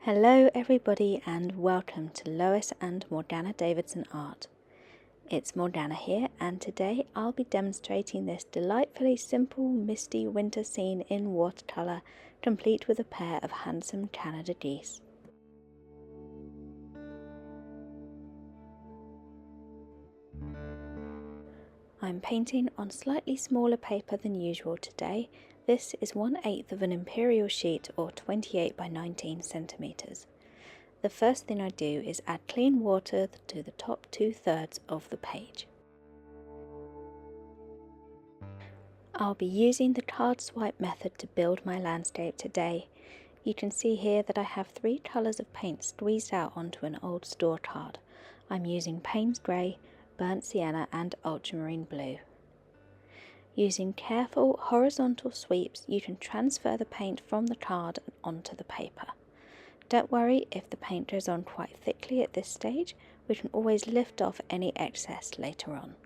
Hello everybody and welcome to Lois and Morgana Davidson Art. It's Morgana here and today I'll be demonstrating this delightfully simple misty winter scene in watercolour, complete with a pair of handsome Canada geese. I'm painting on slightly smaller paper than usual today. This is 1/8 of an imperial sheet or 28 by 19 centimetres. The first thing I do is add clean water to the top 2/3 of the page. I'll be using the card swipe method to build my landscape today. You can see here that I have 3 colours of paint squeezed out onto an old store card. I'm using Payne's Grey, Burnt Sienna and Ultramarine Blue. Using careful horizontal sweeps you can transfer the paint from the card onto the paper. Don't worry if the paint goes on quite thickly at this stage, we can always lift off any excess later on.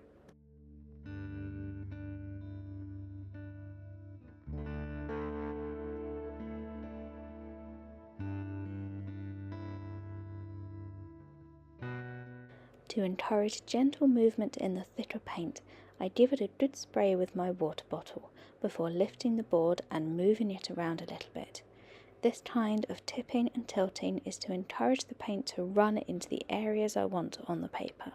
To encourage gentle movement in the thicker paint, I give it a good spray with my water bottle before lifting the board and moving it around a little bit. This kind of tipping and tilting is to encourage the paint to run into the areas I want on the paper.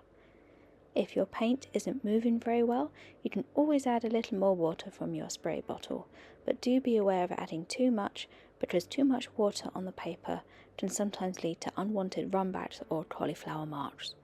If your paint isn't moving very well, you can always add a little more water from your spray bottle, but do be aware of adding too much because too much water on the paper can sometimes lead to unwanted runbacks or cauliflower marks.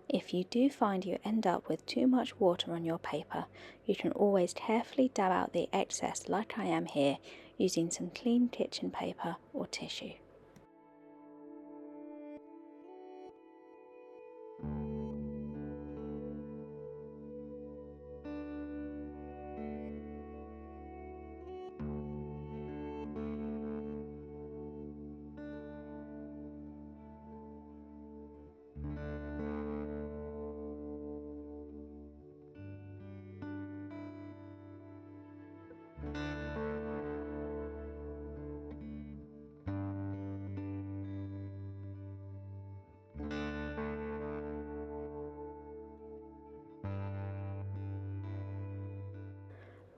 If you do find you end up with too much water on your paper, you can always carefully dab out the excess like I am here using some clean kitchen paper or tissue.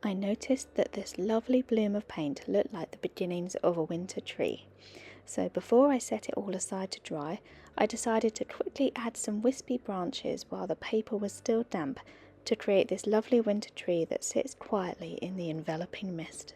I noticed that this lovely bloom of paint looked like the beginnings of a winter tree. So before I set it all aside to dry, I decided to quickly add some wispy branches while the paper was still damp to create this lovely winter tree that sits quietly in the enveloping mist.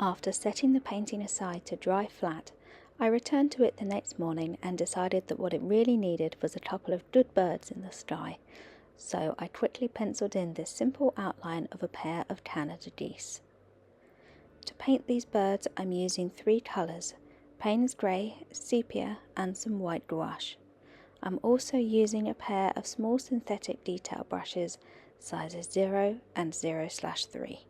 After setting the painting aside to dry flat, I returned to it the next morning and decided that what it really needed was a couple of good birds in the sky. So I quickly penciled in this simple outline of a pair of Canada geese. To paint these birds, I'm using 3 colours: Payne's grey, sepia and some white gouache. I'm also using a pair of small synthetic detail brushes, sizes 0 and 0/3.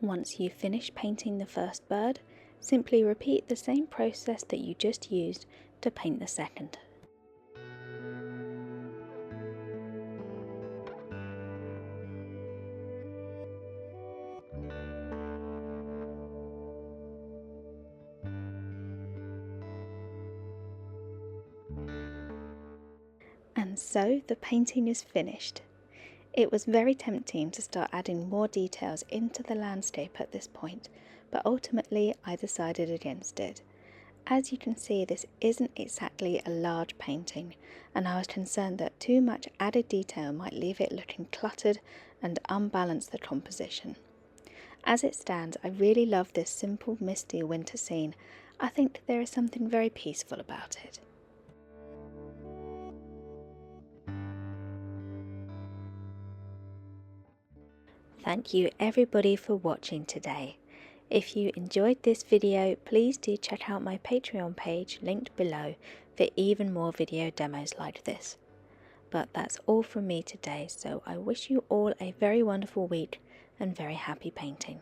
Once you've finished painting the first bird, simply repeat the same process that you just used to paint the second. And so the painting is finished. It was very tempting to start adding more details into the landscape at this point, but ultimately I decided against it. As you can see, this isn't exactly a large painting, and I was concerned that too much added detail might leave it looking cluttered and unbalance the composition. As it stands, I really love this simple misty winter scene. I think there is something very peaceful about it. Thank you everybody for watching today. If you enjoyed this video, please do check out my Patreon page linked below for even more video demos like this. But that's all from me today, so I wish you all a very wonderful week and very happy painting.